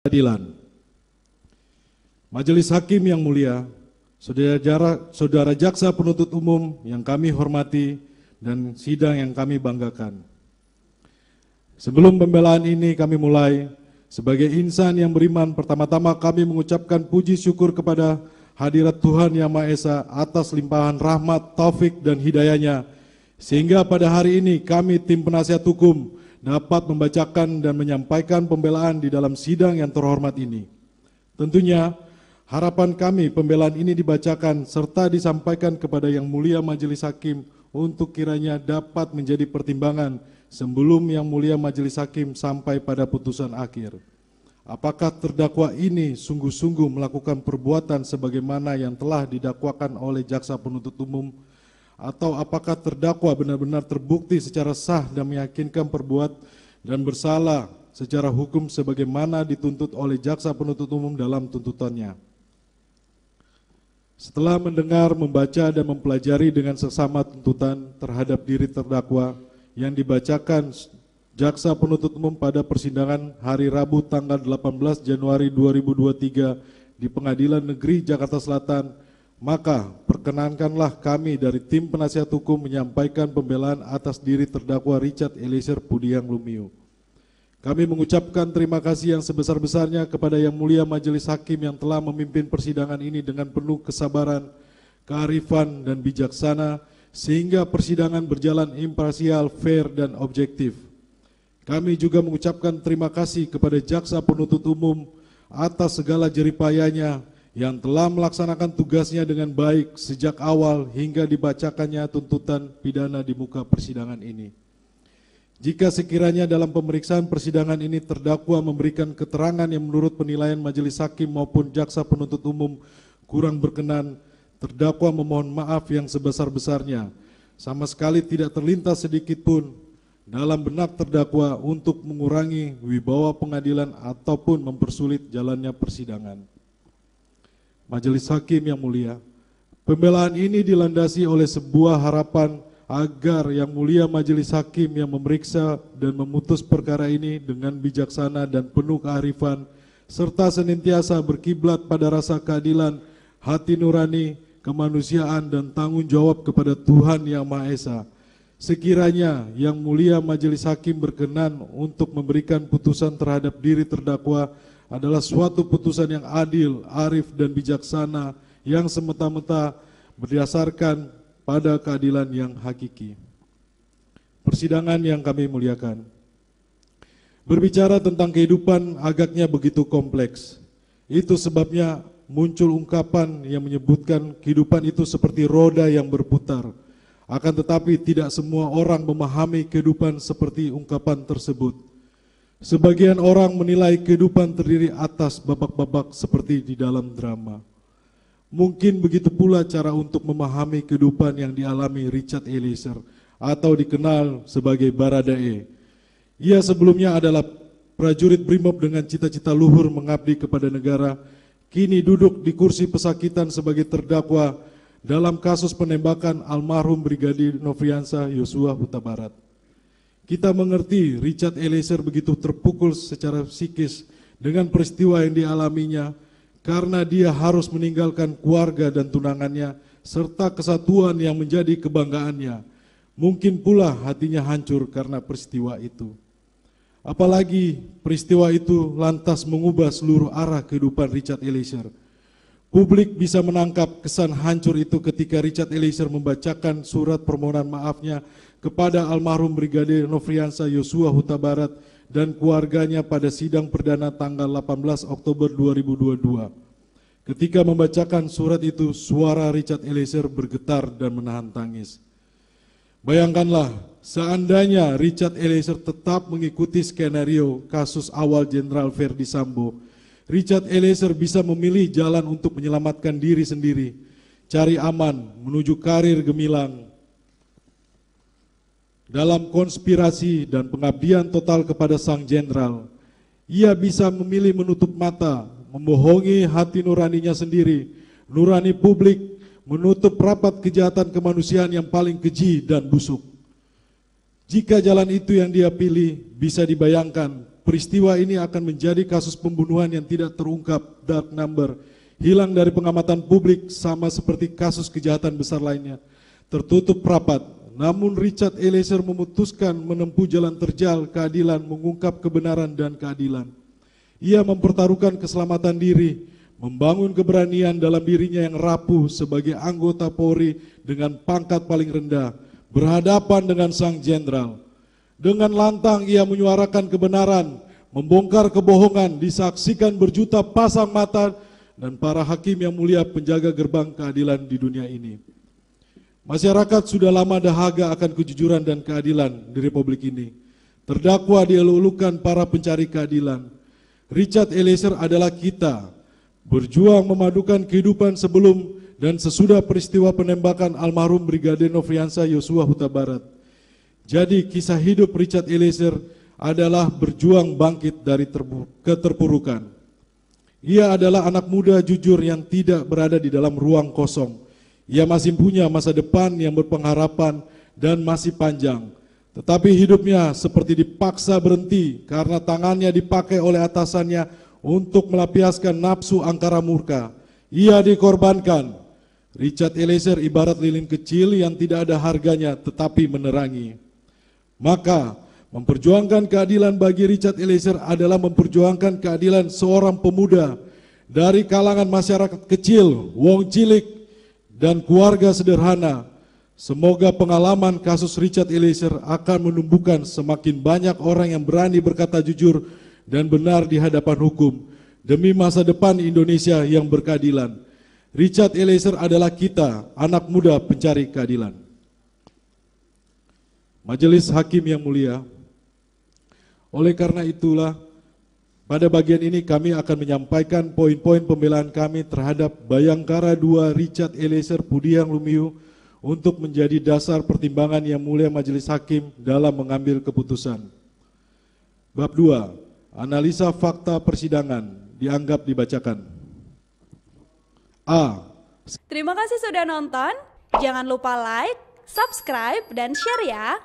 keadilan. Majelis Hakim yang mulia, saudara jaksa penuntut umum yang kami hormati dan sidang yang kami banggakan. Sebelum pembelaan ini kami mulai, sebagai insan yang beriman, pertama-tama kami mengucapkan puji syukur kepada hadirat Tuhan Yang Maha Esa atas limpahan rahmat, taufik dan hidayahnya, sehingga pada hari ini kami tim penasihat hukum dapat membacakan dan menyampaikan pembelaan di dalam sidang yang terhormat ini. Tentunya harapan kami pembelaan ini dibacakan serta disampaikan kepada Yang Mulia Majelis Hakim untuk kiranya dapat menjadi pertimbangan sebelum Yang Mulia Majelis Hakim sampai pada putusan akhir. Apakah terdakwa ini sungguh-sungguh melakukan perbuatan sebagaimana yang telah didakwakan oleh jaksa penuntut umum, atau apakah terdakwa benar-benar terbukti secara sah dan meyakinkan perbuat dan bersalah secara hukum sebagaimana dituntut oleh jaksa penuntut umum dalam tuntutannya. Setelah mendengar, membaca, dan mempelajari dengan seksama tuntutan terhadap diri terdakwa yang dibacakan jaksa penuntut umum pada persidangan hari Rabu tanggal 18 Januari 2023 di Pengadilan Negeri Jakarta Selatan, maka perkenankanlah kami dari tim penasihat hukum menyampaikan pembelaan atas diri terdakwa Richard Eliezer Pudiang Lumiu. Kami mengucapkan terima kasih yang sebesar-besarnya kepada Yang Mulia Majelis Hakim yang telah memimpin persidangan ini dengan penuh kesabaran, kearifan, dan bijaksana, sehingga persidangan berjalan imparsial, fair, dan objektif. Kami juga mengucapkan terima kasih kepada jaksa penuntut umum atas segala jeripayanya yang telah melaksanakan tugasnya dengan baik sejak awal hingga dibacakannya tuntutan pidana di muka persidangan ini. Jika sekiranya dalam pemeriksaan persidangan ini terdakwa memberikan keterangan yang menurut penilaian majelis hakim maupun jaksa penuntut umum kurang berkenan, terdakwa memohon maaf yang sebesar-besarnya. Sama sekali tidak terlintas sedikit pun dalam benak terdakwa untuk mengurangi wibawa pengadilan ataupun mempersulit jalannya persidangan. Majelis Hakim yang mulia, pembelaan ini dilandasi oleh sebuah harapan agar Yang Mulia Majelis Hakim yang memeriksa dan memutus perkara ini dengan bijaksana dan penuh kearifan, serta senantiasa berkiblat pada rasa keadilan, hati nurani, kemanusiaan, dan tanggung jawab kepada Tuhan Yang Maha Esa. Sekiranya Yang Mulia Majelis Hakim berkenan untuk memberikan putusan terhadap diri terdakwa adalah suatu putusan yang adil, arif, dan bijaksana yang semata-mata berdasarkan pada keadilan yang hakiki. Persidangan yang kami muliakan, berbicara tentang kehidupan agaknya begitu kompleks. Itu sebabnya muncul ungkapan yang menyebutkan kehidupan itu seperti roda yang berputar. Akan tetapi tidak semua orang memahami kehidupan seperti ungkapan tersebut. Sebagian orang menilai kehidupan terdiri atas babak-babak seperti di dalam drama. Mungkin begitu pula cara untuk memahami kehidupan yang dialami Richard Eliezer atau dikenal sebagai Baradae. Ia sebelumnya adalah prajurit Brimob dengan cita-cita luhur mengabdi kepada negara, kini duduk di kursi pesakitan sebagai terdakwa dalam kasus penembakan almarhum Brigadir Nofriansah Yosua Huta Barat. Kita mengerti Richard Eliezer begitu terpukul secara psikis dengan peristiwa yang dialaminya, karena dia harus meninggalkan keluarga dan tunangannya serta kesatuan yang menjadi kebanggaannya. Mungkin pula hatinya hancur karena peristiwa itu. Apalagi peristiwa itu lantas mengubah seluruh arah kehidupan Richard Eliezer. Publik bisa menangkap kesan hancur itu ketika Richard Eliezer membacakan surat permohonan maafnya kepada almarhum Brigadir Nofriansah Yosua Huta Barat dan keluarganya pada sidang perdana tanggal 18 Oktober 2022. Ketika membacakan surat itu, suara Richard Eliezer bergetar dan menahan tangis. Bayangkanlah, seandainya Richard Eliezer tetap mengikuti skenario kasus awal Jenderal Verdi Sambo, Richard Eliezer bisa memilih jalan untuk menyelamatkan diri sendiri, cari aman, menuju karir gemilang. Dalam konspirasi dan pengabdian total kepada sang jenderal, ia bisa memilih menutup mata, membohongi hati nuraninya sendiri, nurani publik, menutup rapat kejahatan kemanusiaan yang paling keji dan busuk. Jika jalan itu yang dia pilih, bisa dibayangkan peristiwa ini akan menjadi kasus pembunuhan yang tidak terungkap, dark number, hilang dari pengamatan publik sama seperti kasus kejahatan besar lainnya. Tertutup rapat, namun Richard Eliezer memutuskan menempuh jalan terjal keadilan, mengungkap kebenaran dan keadilan. Ia mempertaruhkan keselamatan diri, membangun keberanian dalam dirinya yang rapuh sebagai anggota Polri dengan pangkat paling rendah, berhadapan dengan sang jenderal. Dengan lantang ia menyuarakan kebenaran, membongkar kebohongan, disaksikan berjuta pasang mata dan para hakim yang mulia penjaga gerbang keadilan di dunia ini. Masyarakat sudah lama dahaga akan kejujuran dan keadilan di Republik ini. Terdakwa dielulukan para pencari keadilan. Richard Eliezer adalah kita, berjuang memadukan kehidupan sebelum dan sesudah peristiwa penembakan almarhum Brigadir Nofriansah Yosua Huta Barat. Jadi kisah hidup Richard Eliezer adalah berjuang bangkit dari keterpurukan. Ia adalah anak muda jujur yang tidak berada di dalam ruang kosong. Ia masih punya masa depan yang berpengharapan dan masih panjang. Tetapi hidupnya seperti dipaksa berhenti karena tangannya dipakai oleh atasannya untuk melampiaskan nafsu angkara murka. Ia dikorbankan. Richard Eliezer ibarat lilin kecil yang tidak ada harganya tetapi menerangi. Maka memperjuangkan keadilan bagi Richard Eliezer adalah memperjuangkan keadilan seorang pemuda dari kalangan masyarakat kecil, wong cilik, dan keluarga sederhana. Semoga pengalaman kasus Richard Eliezer akan menumbuhkan semakin banyak orang yang berani berkata jujur dan benar di hadapan hukum demi masa depan Indonesia yang berkeadilan. Richard Eliezer adalah kita, anak muda pencari keadilan. Majelis Hakim yang mulia, oleh karena itulah pada bagian ini kami akan menyampaikan poin-poin pembelaan kami terhadap Bayangkara II Richard Eliezer Pudiang Lumiu untuk menjadi dasar pertimbangan yang mulia Majelis Hakim dalam mengambil keputusan. Bab 2, analisa fakta persidangan dianggap dibacakan. A. Terima kasih sudah nonton, jangan lupa like, subscribe, dan share ya.